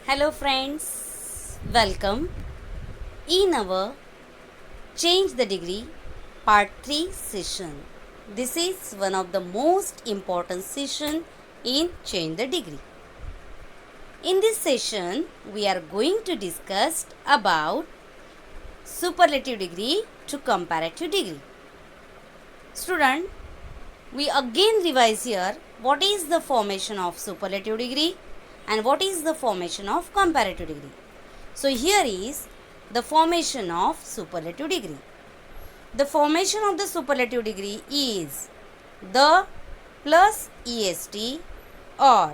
Hello friends, welcome in our Change the Degree Part 3 session. This is one of the most important session in Change the Degree. In this session, we are going to discuss about superlative degree to comparative degree. Student, we again revise here what is the formation of superlative degree and what is the formation of comparative degree. So here is the formation of superlative degree. The formation of the superlative degree is the plus est or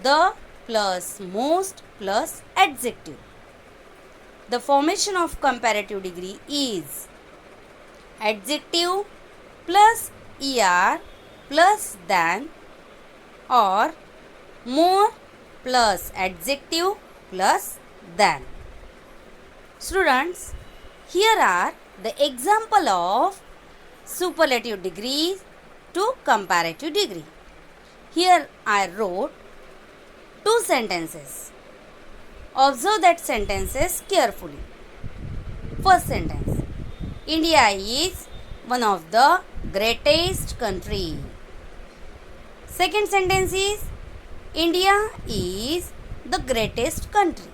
the plus most plus adjective. The formation of comparative degree is adjective plus er plus than or more plus adjective plus than. Students, here are the example of superlative degree to comparative degree. Here I wrote two sentences. Observe that sentences carefully. First sentence, India is one of the greatest country. Second sentence is India is the greatest country.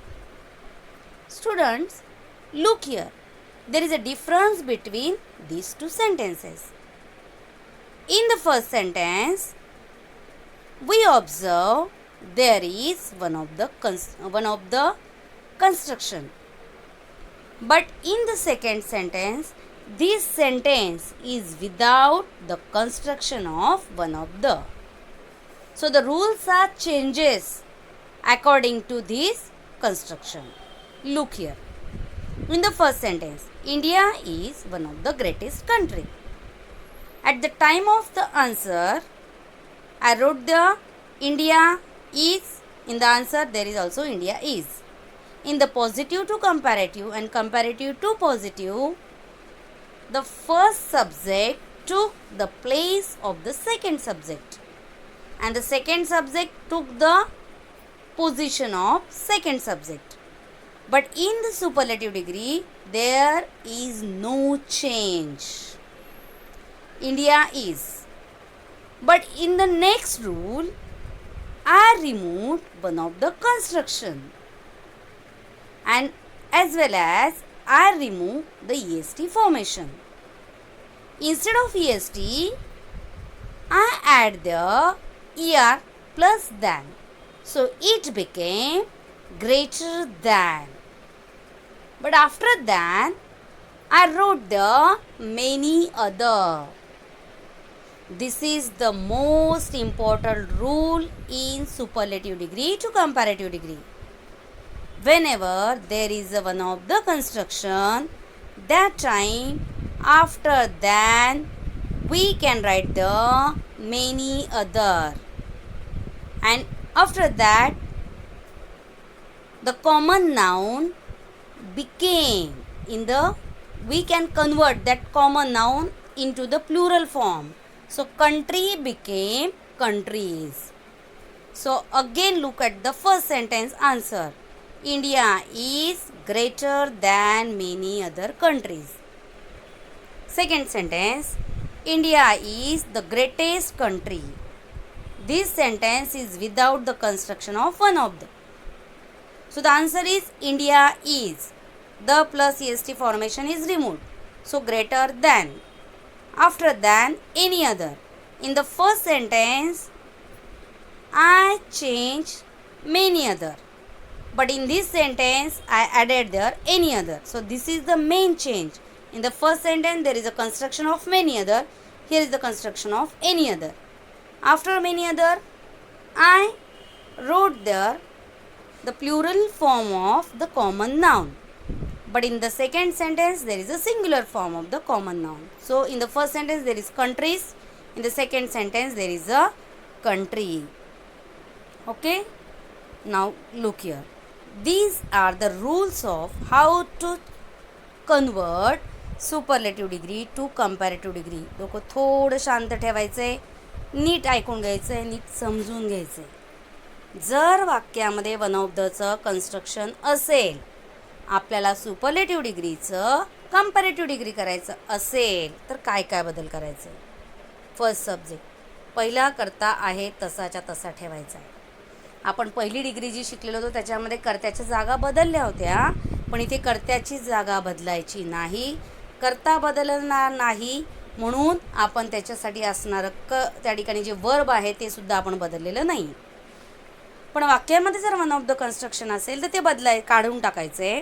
Students, look here. There is a difference between these two sentences. In the first sentence, we observe there is one of the construction. But in the second sentence, this sentence is without the construction of one of the. So the rules are changes according to this construction. Look here. In the first sentence, India is one of the greatest country. At the time of the answer, I wrote the India is. In the answer, there is also India is. In the positive to comparative and comparative to positive, the first subject took the place of the second subject. And the second subject took the position of second subject. But in the superlative degree, there is no change. India is. But in the next rule, I removed one of the construction. And as well as I removed the est formation. Instead of est, I add the er plus than. So it became greater than. But after than, I wrote the many other. This is the most important rule in superlative degree to comparative degree. Whenever there is a one of the construction, that time after than, we can write the many other. And after that, the common noun became we can convert that common noun into the plural form. So country became countries. So again look at the first sentence answer. India is greater than many other countries. Second sentence, India is the greatest country. This sentence is without the construction of one of them. So the answer is India is. The plus est formation is removed. So greater than. After than, any other. In the first sentence, I changed many other. But in this sentence, I added there any other. So this is the main change. In the first sentence, there is a construction of many other. Here is the construction of any other. After many other, I wrote there the plural form of the common noun. But in the second sentence, there is a singular form of the common noun. So in the first sentence, there is countries. In the second sentence, there is a country. Okay. Now look here. These are the rules of how to convert superlative degree to comparative degree. डोकं थोडं शांत ठेवायचं आहे, नीट ऐकून घ्यायचं आहे, नीट समजून घ्यायचं आहे. जर वाक्यामध्ये वन ऑफ दचं कन्स्ट्रक्शन असेल, आपल्याला सुपरलेटिव्ह डिग्रीचं कंपॅरेटिव्ह डिग्री करायचं असेल तर काय काय बदल करायचं. फर्स्ट सब्जेक्ट पहिला कर्ता आहे तसाच्या तसा ठेवायचा आहे. आपण पहिली डिग्री जी शिकलेलो होतो त्याच्यामध्ये कर्त्याच्या जागा बदलल्या होत्या, पण इथे कर्त्याची जागा बदलायची नाही, कर्ता बदलणार नाही, म्हणून आपण त्याच्यासाठी असणारं त्या ठिकाणी जे वर्ब आहे ते सुद्धा आपण बदललेलं नाही. पण वाक्यामध्ये जर वन ऑफ द कन्स्ट्रक्शन असेल तर ते काढून टाकायचं आहे.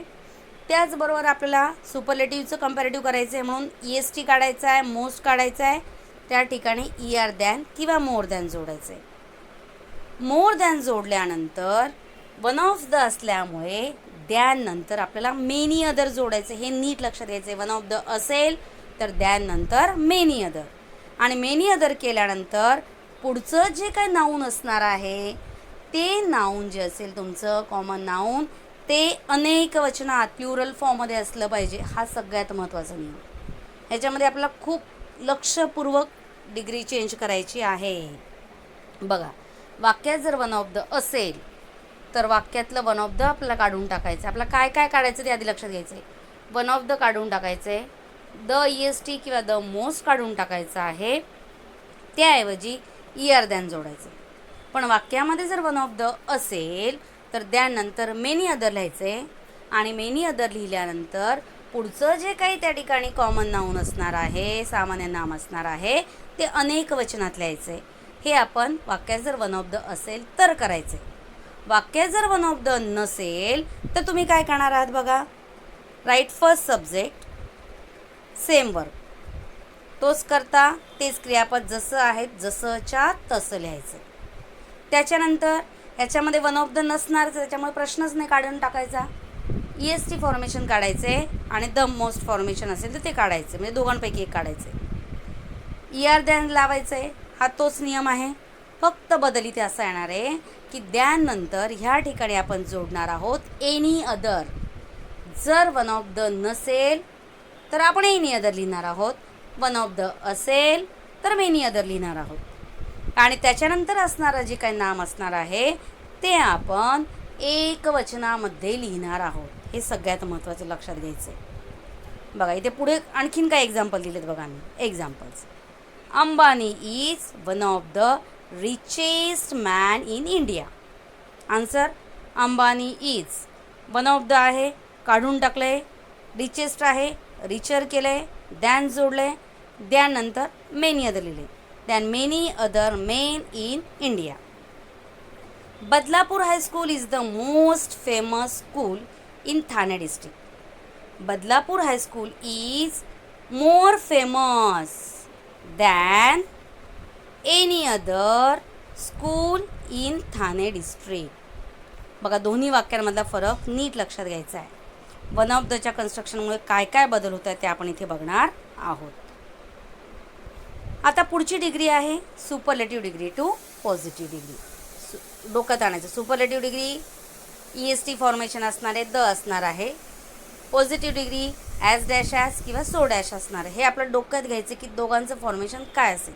त्याचबरोबर आपल्याला सुपरलेटिव्हचं कंपॅरेटिव्ह करायचं आहे, म्हणून EST काढायचं आहे, मोस्ट काढायचं आहे, त्या ठिकाणी ER दॅन किंवा मोर दॅन जोडायचं आहे. मोर दॅन जोडल्यानंतर वन ऑफ द असल्यामुळे दॅन नंतर आपल्याला मेनी अदर जोडायचं. हे नीट लक्षात घ्यायचं आहे. वन ऑफ द असेल तर दॅन नंतर मेनी अदर, आणि मेनी अदर केल्यानंतर पुढचं जे काही नाऊन असणार आहे ते नाऊन जे असेल तुमचं कॉमन नाऊन ते अनेक वचनात प्लुरल फॉर्ममध्ये असलं पाहिजे. हा सगळ्यात महत्त्वाचा नियम. ह्याच्यामध्ये आपल्याला खूप लक्षपूर्वक डिग्री चेंज करायची आहे. बघा, वाक्यात जर वन ऑफ द असेल तर वाक्यातलं वन ऑफ द आपल्याला काढून टाकायचं. आपल्याला काय काय काढायचं ते आधी लक्षात घ्यायचं आहे. वन ऑफ द काढून टाकायचं आहे, द EST किंवा द मोस्ट काढून टाकायचं आहे, त्याऐवजी ER दॅन जोडायचं. पण वाक्यामध्ये जर वन ऑफ द असेल तर त्यानंतर मेनी अदर लिहायचे, आणि मेनी अदर लिहिल्यानंतर पुढचं जे काही त्या ठिकाणी कॉमन नाऊन असणार आहे, सामान्य नाम असणार आहे, ते अनेक वचनात लिहायचे. हे आपण वाक्यात जर वन ऑफ द असेल तर करायचे. वाक्यात जर वन ऑफ द नसेल तर तुम्ही काय करणार आहात बघा. Right first subject same verb, तोच करता तेच क्रियापद जसं आहेत जसंच्या तसं लिहायचं. त्याच्यानंतर ह्याच्यामध्ये वन ऑफ द नसणारच, त्याच्यामुळे प्रश्नच नाही, काढून टाकायचा. EST फॉर्मेशन काढायचे आणि द मोस्ट फॉर्मेशन असेल तर ते काढायचे, म्हणजे दोघांपैकी एक काढायचे. ER दॅन लावायचं आहे, हा तोच नियम आहे. फक्त बदल इथे असा येणार आहे की दॅन नंतर ह्या ठिकाणी आपण जोडणार आहोत एनी अदर. जर वन ऑफ द नसेल तर आपण एनी अदर लिहिणार आहोत, वन ऑफ द असेल तर मेनी अदर लिहिणार आहोत, आणि त्याच्यानंतर असणारं जे काही नाम असणार आहे ते आपण एक वचनामध्ये लिहिणार आहोत. हे सगळ्यात महत्त्वाचं लक्षात घ्यायचं आहे. बघा, इथे पुढे आणखीन काय एक्झाम्पल दिलेत बघा. मी examples. Ambani is one of the richest man in India. Answer, Ambani is one of the आहे, काढून टाकले. रिचेस्ट आहे, रिचर केले, दॅन जोडले, त्यानंतर मेनी अदर लिहिले, than many other main in India. Badlapur high school is the most famous school in Thane district. Badlapur high school is more famous than any other school in Thane district. बघा, दोन्ही वाक्यांमधला फरक नीट लक्षात घ्यायचा आहे. वन ऑफ दच्या कन्स्ट्रक्शनमुळे काय काय बदल होत आहेत ते आपण इथे बघणार आहोत. आता पुढची डिग्री आहे superlative degree to positive degree. डोक्यात आणायचं, सुपरलेटिव्ह डिग्री EST फॉर्मेशन असणार आहे, द असणार आहे. Positive degree as dash as किंवा सो डॅश असणार आहे. हे आपल्या डोक्यात घ्यायचं की दोघांचं फॉर्मेशन काय असेल.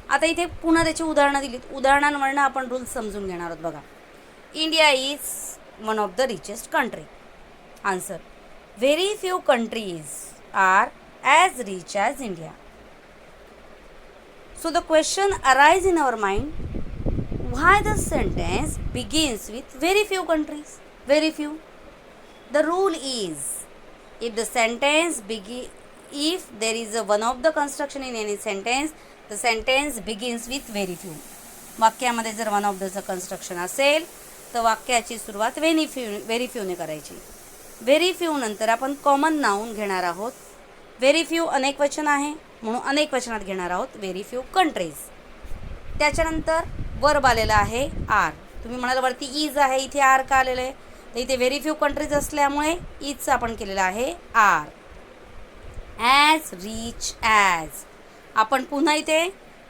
आता इथे पुन्हा त्याची उदाहरणं दिलीत, उदाहरणांवरनं आपण रूल्स समजून घेणार आहोत. बघा, India is one of the richest country. Answer, very few countries are as rich as India. So the question arises in our mind, why the sentence begins with very few countries? Very few. The rule is, if the sentence if there is a one of the construction in any sentence, the sentence begins with very few. वाक्यामध्ये जर one of दचं construction असेल तर वाक्याची सुरुवात very फ्यूने करायची. Very few नंतर आपण common noun घेणार आहोत. व्हेरी फ्यू अनेक वचन आहे म्हणून अनेक वचनात घेणार आहोत व्हेरी फ्यू कंट्रीज. त्याच्यानंतर वर्ब आलेला आहे आर. तुम्ही म्हणाल वरती इज आहे, इथे आर का आलेलं आहे, तर इथे व्हेरी फ्यू कंट्रीज असल्यामुळे इजचं आपण केलेलं आहे आर. ॲज रिच ॲज, आपण पुन्हा इथे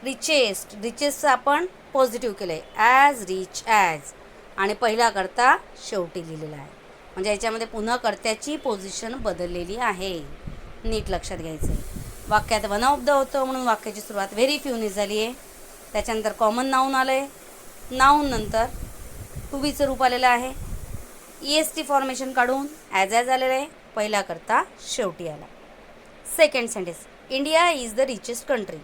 रिचेस्टचं आपण पॉझिटिव्ह केलं आहे, ॲज रिच ॲज, आणि पहिला कर्ता शेवटी लिहिलेला आहे. म्हणजे याच्यामध्ये पुन्हा कर्त्याची पोझिशन बदललेली आहे. नीट लक्षात घ्यायचं आहे. वाक्यात वन ऑफ द होतं म्हणून वाक्याची सुरुवात व्हेरी फ्यूने झाली आहे. त्याच्यानंतर कॉमन नाऊन आलं आहे, नाऊन नंतर टू बीचं रूप आलेलं आहे. EST फॉर्मेशन काढून ॲज आलेलं आहे. पहिला करता शेवटी आला. Second sentence, India is the richest country.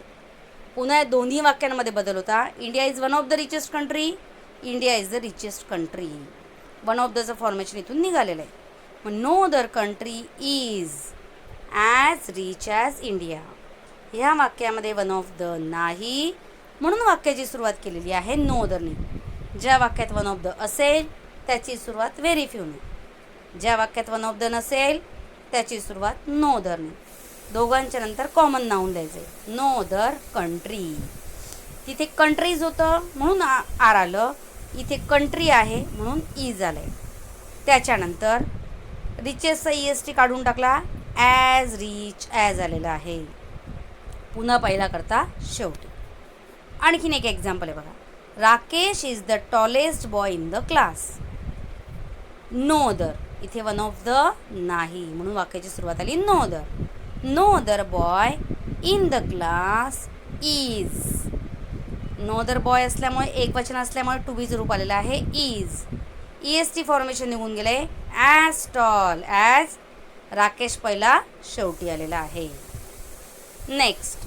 पुन्हा दोन्ही वाक्यांमध्ये बदल होता. India is one of the richest country, India is the richest country. One of दचं फॉर्मेशन इथून निघालेलं आहे. मग no other country is as rich as India. ह्या वाक्यामध्ये वन ऑफ द नाही, म्हणून वाक्याची सुरुवात केलेली आहे नो अदरनी. ज्या वाक्यात वन ऑफ द असेल त्याची सुरुवात व्हेरी फ्यूने. ज्या वाक्यात वन ऑफ द नसेल त्याची सुरुवात नो अदरने. दोघांच्या नंतर कॉमन नाऊन द्यायचे. No other country. तिथे कंट्रीज होतं म्हणून आर आलं. इथे कंट्री आहे म्हणून इज आलं आहे. त्याच्यानंतर रिचेसचा EST काढून टाकला. ॲज रिच ॲज आलेला आहे. पुन्हा पहिला करता शेवटी. आणखीन एक एक्झाम्पल आहे बघा. Rakesh is the tallest boy in the class. No other. इथे वन ऑफ द नाही म्हणून वाक्याची सुरुवात आली no other. No other boy in the class is. No other boy असल्यामुळे एक वचन असल्यामुळे टू बीचं रूप आलेलं आहे इज. EST फॉर्मेशन निघून गेले. As tall as. राकेश पहिला शेवटी आलेला आहे. Next,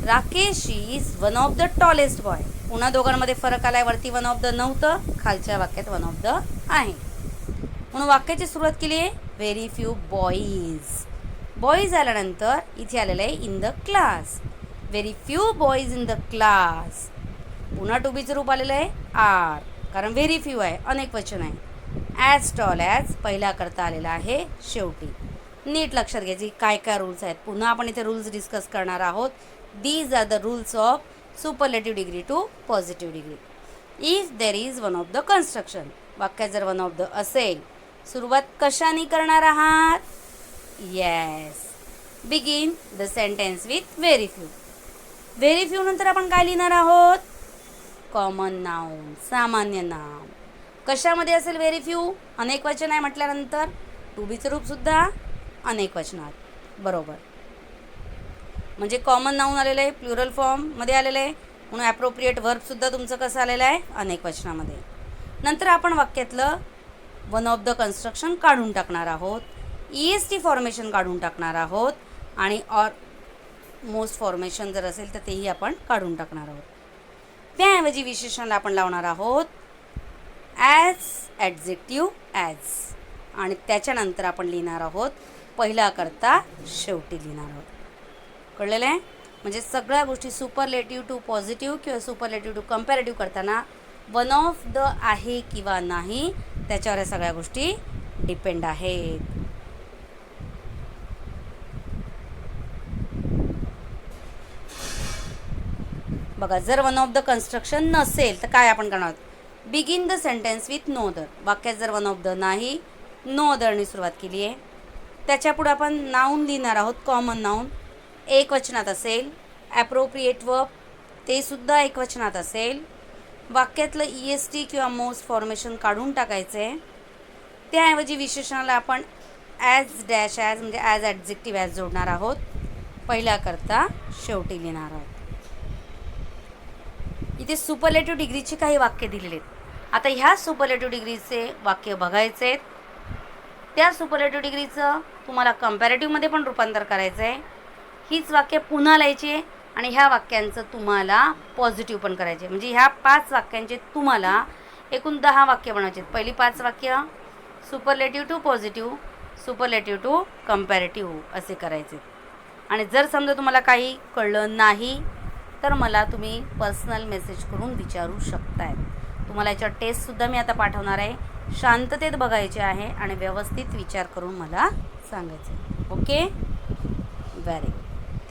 Rakesh is one of the tallest boy. पुन्हा दोघांमध्ये फरक आलाय. वरती वन ऑफ द नव्हतं, खालच्या वाक्यात वन ऑफ द आहे. म्हणून वाक्याची सुरुवात केली आहे व्हेरी फ्यू बॉईज. बॉईज आल्यानंतर इथे आलेलं आहे in the class. Very few boys in the class. पुन्हा टू बीचं रूप आलेलं आहे आर, कारण व्हेरी फ्यू आहे, अनेक वचन आहे. ॲज टॉल ॲज पहिला करता आलेला आहे शेवटी. नीट लक्षात घ्यायची काय काय रूल्स आहेत. पुन्हा आपण इथे रूल्स डिस्कस करणार आहोत. These are the rules of superlative degree to positive degree. If there is one of the construction. वाक्यात जर वन ऑफ द असेल, सुरुवात कशाने करणार आहात? Yes, begin the sentence with very few. Very few नंतर आपण काय लिहिणार आहोत? कॉमन नाउन, सामान्य नाम. कशामध्ये असेल व्हेरी फ्यू? अनेक वचन आहे म्हटल्यानंतर टू बीचं रूपसुद्धा अनेक वचनात. बरोबर, म्हणजे कॉमन नाउन आलेलं आहे, प्लुरल फॉर्ममध्ये आलेलं आहे, म्हणून ॲप्रोप्रिएट वर्बसुद्धा तुमचं कसं आलेलं आहे? अनेक वचनामध्ये. नंतर आपण वाक्यातलं वन ऑफ द कन्स्ट्रक्शन काढून टाकणार आहोत. EST फॉर्मेशन काढून टाकणार आहोत आणि ऑर मोस्ट फॉर्मेशन जर असेल तर तेही आपण काढून टाकणार आहोत. त्याऐवजी विशेषणाला आपण लावणार आहोत ॲज, ॲडजेक्टिव्ह ॲज, आणि त्याच्यानंतर आपण लिहिणार आहोत पहिला करता शेवटी लिहिणार आहोत. कळलेलं आहे? म्हणजे सगळ्या गोष्टी सुपरलेटिव्ह टू पॉझिटिव्ह किंवा सुपरलेटिव्ह टू कंपॅरेटिव्ह करताना वन ऑफ द आहे किंवा नाही त्याच्यावर या सगळ्या गोष्टी डिपेंड आहेत. बघा, जर वन ऑफ द कन्स्ट्रक्शन नसेल तर काय आपण करणार आहोत? Begin the sentence with no other. वाक्यात जर वन ऑफ द नाही, नो अदरने सुरुवात केली आहे, त्याच्यापुढे आपण नाऊन लिहिणार आहोत, कॉमन नाऊन. एक वचनात असेल. ॲप्रोप्रिएट वर्ब ते सुद्धा एक वचनात असेल. वाक्यातलं EST किंवा मोस्ट फॉर्मेशन काढून टाकायचं आहे. त्याऐवजी विशेषणाला आपण ॲज डॅश ॲज म्हणजे ॲज ॲडजेक्टिव्ह ॲज जोडणार आहोत. पहिला करता शेवटी लिहिणार आहोत. इथे सुपरलेटिव्ह डिग्रीची काही वाक्य दिलेली आहेत. आता ह्या सुपरलेटिव्ह डिग्रीचे वाक्य बघायचे आहेत. त्या सुपरलेटिव्ह डिग्रीचं तुम्हाला कंपॅरेटिव्हमध्ये पण रूपांतर करायचं आहे. हीच वाक्य पुन्हा लिहायची आहे आणि ह्या वाक्यांचं तुम्हाला पॉझिटिव्ह पण करायचे आहे. म्हणजे ह्या 5 वाक्यांचे तुम्हाला एकूण 10 वाक्य बनवायचे आहेत. पहिली 5 वाक्य superlative to positive, superlative to comparative असे करायचे. आणि जर समजा तुम्हाला काही कळलं नाही तर मला तुम्ही पर्सनल मेसेज करून विचारू शकताय. तुम्हाला याच्यावर टेस्टसुद्धा मी आता पाठवणार आहे. शांततेत बघायचे आहे आणि व्यवस्थित विचार करून मला सांगायचे. Okay, very good,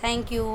thank you.